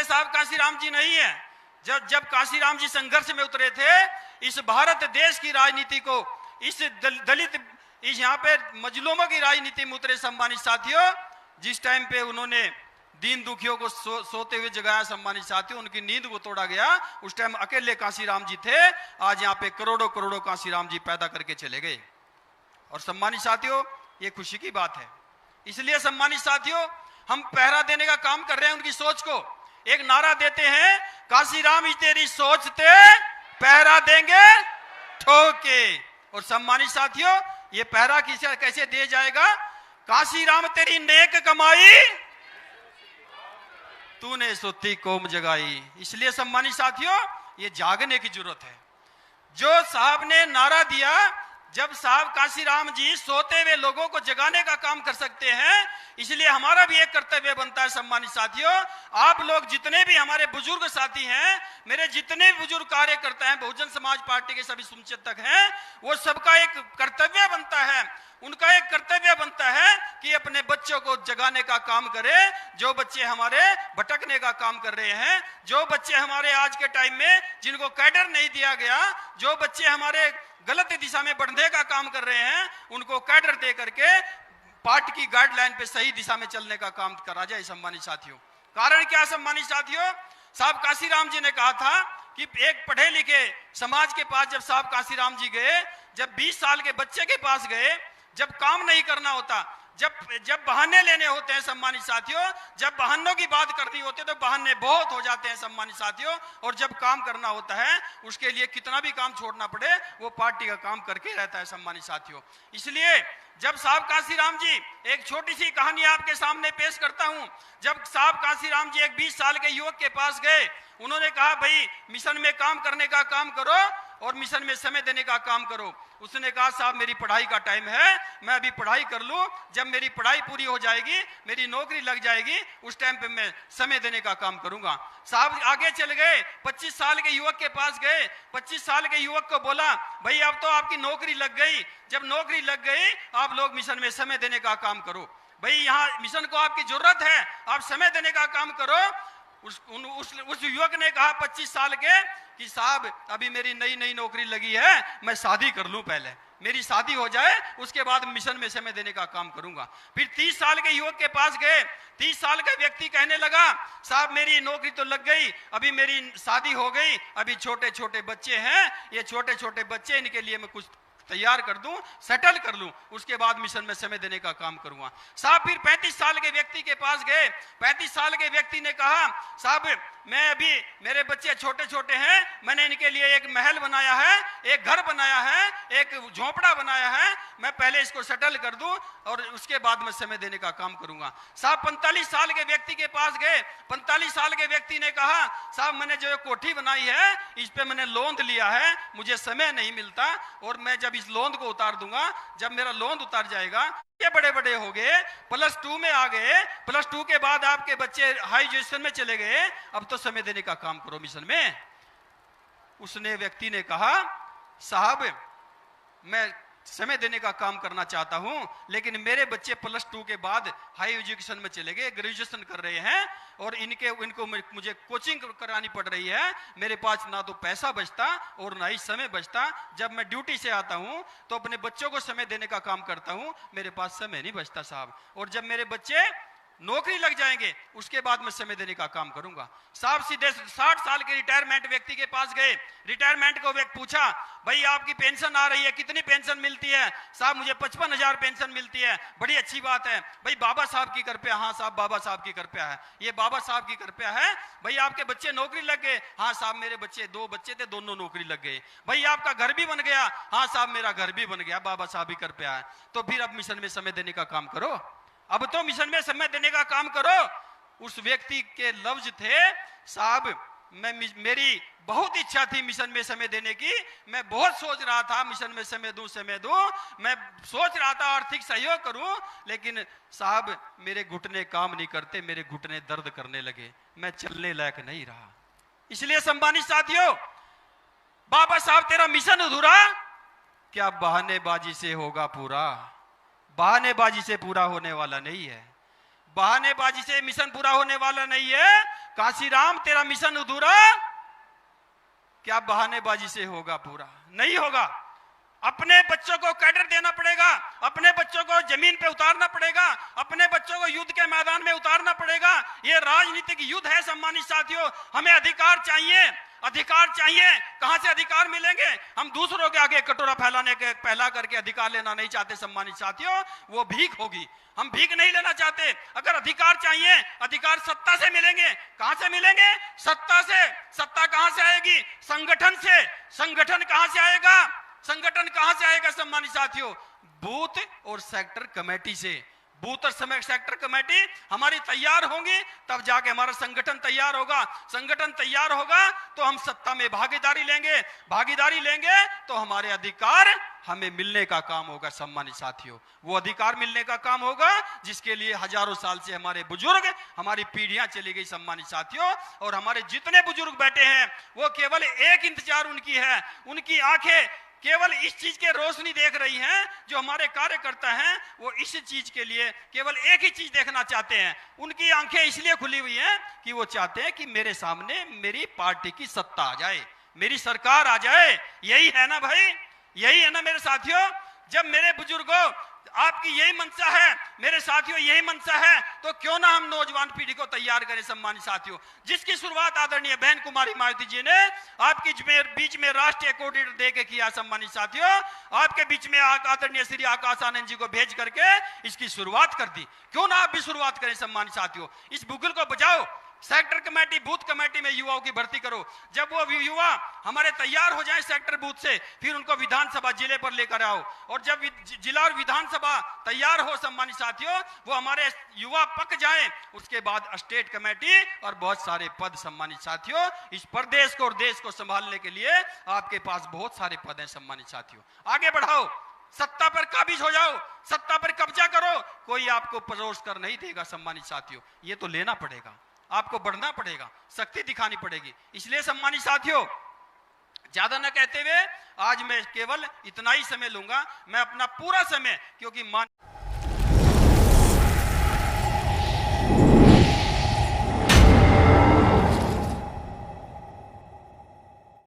साहब काशीराम जी नहीं है। जब काशीराम जी संघर्ष में उतरे थे, इस भारत देश की राजनीति को, इस दलित, इस यहाँ पे मजलूमों की राजनीति में उतरे सम्मानित साथियों, जिस टाइम पे उन्होंने दीन दुखियों को सोते हुए जगाया सम्मानित साथियों, उनकी नींद को तोड़ा गया, उस टाइम अकेले काशीराम जी थे। आज यहाँ पे करोड़ों करोड़ों काशीराम जी पैदा करके चले गए। और सम्मानित साथियों, ये खुशी की बात है। इसलिए सम्मानित साथियों, हम पहरा देने का काम कर रहे हैं उनकी सोच को। एक नारा देते हैं, काशीराम ही तेरी सोच ते पहरा देंगे ठोके। और सम्मानित साथियों, ये पहरा कैसे दिया जाएगा? काशीराम तेरी नेक कमाई तूने सोती कौम जगाई। इसलिए सम्मानित साथियों, ये जागने की जरूरत है। जो साहब ने नारा दिया, जब साहब काशीराम जी सोते हुए लोगों को जगाने का काम कर सकते हैं, इसलिए हमारा भी एक कर्तव्य बनता है सम्मानित साथियों। आप लोग जितने भी हमारे बुजुर्ग साथी हैं, मेरे जितने भी बुजुर्ग कार्यकर्ता हैं, बहुजन समाज पार्टी के सभी संचितक हैं, वो सबका एक कर्तव्य बनता है, उनका एक कर्तव्य बनता है कि अपने बच्चों को जगाने का काम करे। जो बच्चे हमारे भटकने का काम कर रहे हैं, जो बच्चे हमारे आज के टाइम में जिनको कैडर नहीं दिया गया, जो बच्चे हमारे गलत दिशा में बढ़ने का काम कर रहे हैं, उनको कैडर दे करके पार्टी की गाइडलाइन पे सही दिशा में चलने का काम करा जाए सम्मानित साथियों। कारण क्या सम्मानित साथियों? साहब काशीराम जी ने कहा था कि एक पढ़े लिखे समाज के पास जब साहब काशीराम जी गए, जब 20 साल के बच्चे के पास गए, जब काम नहीं करना होता, जब बहाने लेने होते हैं सम्मानित साथियों, जब बहानों की बात करनी होती है तो बहाने बहुत हो जाते हैं सम्मानित साथियों। और जब काम करना होता है, उसके लिए कितना भी काम छोड़ना पड़े, वो पार्टी का काम करके रहता है सम्मानित साथियों। इसलिए जब साहब काशीराम जी, एक छोटी सी कहानी आपके सामने पेश करता हूं। जब साहब काशीराम जी एक 20 साल के युवक के पास गए, उन्होंने कहा, भाई मिशन में काम करने का काम करो और मिशन में समय देने का काम करो। उसने कहा, साहब मेरी पढ़ाई का टाइम है, मैं अभी पढ़ाई कर लूं, जब मेरी पढ़ाई पूरी हो जाएगी, मेरी नौकरी लग जाएगी, उस टाइम पे मैं समय देने का काम करूंगा। साहब आगे चल गए, 25 साल के युवक के पास गए। 25 साल के युवक को बोला, भाई अब तो आपकी नौकरी लग गई, जब नौकरी लग गई, आप लोग मिशन में समय देने का काम करो। भाई यहाँ मिशन को आपकी जरूरत है, आप समय देने का काम करो। उस युवक ने कहा 25 साल के कि साहब अभी मेरी नई नई नौकरी लगी है, मैं शादी कर लूं, पहले मेरी शादी हो जाए, उसके बाद मिशन में समय देने का काम करूंगा। फिर 30 साल के युवक के पास गए। 30 साल का व्यक्ति कहने लगा, साहब मेरी नौकरी तो लग गई, अभी मेरी शादी हो गई, अभी छोटे छोटे बच्चे हैं, ये छोटे छोटे बच्चे, इनके लिए मैं कुछ तैयार कर दूं, सेटल कर लूं, उसके बाद मिशन में समय देने का काम करूंगा। साहब फिर 35 साल के व्यक्ति के पास गए। 35 साल के व्यक्ति ने कहा, साहब मैं अभी, मेरे बच्चे छोटे छोटे हैं, मैंने इनके लिए एक महल बनाया है, एक घर बनाया है, एक झोपड़ा बनाया है, मैं पहले इसको सेटल कर दूं और उसके बाद मैं समय देने का काम करूंगा। साहब 45 साल के व्यक्ति के पास गए। 45 साल के व्यक्ति ने कहा, साहब मैंने जो कोठी बनाई है, इस पे मैंने लोन लिया है, मुझे समय नहीं मिलता, और मैं जब इस लोन को उतार दूंगा, जब मेरा लोन उतर जाएगा, ये बड़े बड़े हो गए, +2 में आ गए, +2 के बाद आपके बच्चे हाई एजुकेशन में चले गए, अब तो समय देने का काम करो मिशन में। उसने व्यक्ति ने कहा, साहब मैं समय देने का काम करना चाहता हूं, लेकिन मेरे बच्चे +2 के बाद हाई एजुकेशन में चले गए, ग्रेजुएशन कर रहे हैं, और इनको मुझे कोचिंग करानी पड़ रही है, मेरे पास ना तो पैसा बचता और ना ही समय बचता। जब मैं ड्यूटी से आता हूं तो अपने बच्चों को समय देने का काम करता हूं, मेरे पास समय नहीं बचता साहब, और जब मेरे बच्चे नौकरी लग जाएंगे, उसके बाद मैं समय देने का काम करूंगा। साहब सीधे 60 साल के रिटायरमेंट व्यक्ति के पास गए। रिटायरमेंट को व्यक्ति पूछा, भाई आपकी पेंशन आ रही है, कितनी पेंशन मिलती है? साहब मुझे 55,000 पेंशन मिलती है, बड़ी अच्छी बात है। भाई बाबा साहब की कृपया? हाँ साहब बाबा साहब की कृपया है, ये बाबा साहब की कृपया है। भाई आपके बच्चे नौकरी लग गए? हाँ साहब मेरे बच्चे, 2 बच्चे थे, दोनों नौकरी लग गए। भाई आपका घर भी बन गया? हाँ साहब मेरा घर भी बन गया, बाबा साहब की कृपया है। तो फिर अब मिशन में समय देने का काम करो, अब तो मिशन में समय देने का काम करो। उस व्यक्ति के लफ्ज थे, साहब मेरी बहुत इच्छा थी मिशन में समय देने की, मैं बहुत सोच रहा था मिशन में समय दूं, मैं सोच रहा था आर्थिक सहयोग करूं, लेकिन साहब मेरे घुटने काम नहीं करते, मेरे घुटने दर्द करने लगे, मैं चलने लायक नहीं रहा। इसलिए सम्मानित साथियों, बाबा साहब तेरा मिशन अधूरा क्या बहानेबाजी से होगा पूरा? बहानेबाजी से पूरा होने वाला नहीं है। बहानेबाजी से मिशन पूरा होने वाला नहीं है। काशीराम तेरा मिशन अधूरा क्या बहानेबाजी से होगा पूरा? नहीं होगा। अपने बच्चों को कैडर देना पड़ेगा, अपने बच्चों को जमीन पे उतारना पड़ेगा, अपने बच्चों को युद्ध के मैदान में उतारना पड़ेगा। ये राजनीतिक युद्ध है सम्मानित साथियों। हमें अधिकार चाहिए, अधिकार चाहिए। कहां से अधिकार मिलेंगे? हम दूसरों के आगे कटोरा फैला करके अधिकार लेना नहीं चाहते सम्मानित साथियों, वो भीख होगी। हम भीख नहीं लेना चाहते। अगर अधिकार चाहिए, अधिकार सत्ता से मिलेंगे। कहां से मिलेंगे? सत्ता से। सत्ता कहां से आएगी? संगठन से। संगठन कहां से आएगा? संगठन कहां से आएगा सम्मानित साथियों? बूथ और सेक्टर कमेटी से। बूथ और सेक्टर कमेटी हमारी तैयार होंगी तब जाके हमारा संगठन तैयार होगा। संगठन तैयार होगा तो हम सत्ता में भागीदारी लेंगे। भागीदारी लेंगे तो हमारे अधिकार हमें मिलने का काम होगा सम्मानित साथियों। वो अधिकार मिलने का काम होगा जिसके लिए हजारों साल से हमारे बुजुर्ग, हमारी पीढ़ियां चली गई सम्मानित साथियों। और हमारे जितने बुजुर्ग बैठे हैं वो केवल एक इंतजार उनकी है, उनकी आंखें केवल इस चीज के रोशनी देख रही हैं। जो हमारे कार्यकर्ता हैं वो इस चीज के लिए केवल एक ही चीज देखना चाहते हैं। उनकी आंखें इसलिए खुली हुई हैं कि वो चाहते हैं कि मेरे सामने मेरी पार्टी की सत्ता आ जाए, मेरी सरकार आ जाए। यही है ना भाई, यही है ना मेरे साथियों। जब मेरे बुजुर्गों आपकी यही मंशा है, मेरे साथियों यही मंशा है, तो क्यों ना हम नौजवान पीढ़ी को तैयार करें सम्मानित साथियों। जिसकी शुरुआत आदरणीय बहन कुमारी मायावती जी ने आपकी बीच में राष्ट्रीय कोऑर्डिनेटर दे के किया सम्मानित साथियों। आपके बीच में आदरणीय श्री आकाश आनंद जी को भेज करके इसकी शुरुआत कर दी। क्यों ना आप भी शुरुआत करें सम्मानित साथियों। इस बुगल को बजाओ। सेक्टर कमेटी, बूथ कमेटी में युवाओं की भर्ती करो। जब वो युवा हमारे तैयार हो जाए सेक्टर बूथ से, फिर उनको विधानसभा जिले पर लेकर आओ। और जब जिला और विधानसभा तैयार हो सम्मानित साथियों, वो हमारे युवा पक जाएं, उसके बाद स्टेट कमेटी और बहुत सारे पद सम्मानित साथियों। इस प्रदेश को और देश को संभालने के लिए आपके पास बहुत सारे पद हैं सम्मानित साथियों। आगे बढ़ाओ, सत्ता पर काबिज हो जाओ, सत्ता पर कब्जा करो। कोई आपको परोस कर नहीं देगा सम्मानित साथियों। ये तो लेना पड़ेगा, आपको बढ़ना पड़ेगा, शक्ति दिखानी पड़ेगी। इसलिए सम्मानित साथियों ज्यादा न कहते हुए आज मैं केवल इतना ही समय लूंगा। मैं अपना पूरा समय, क्योंकि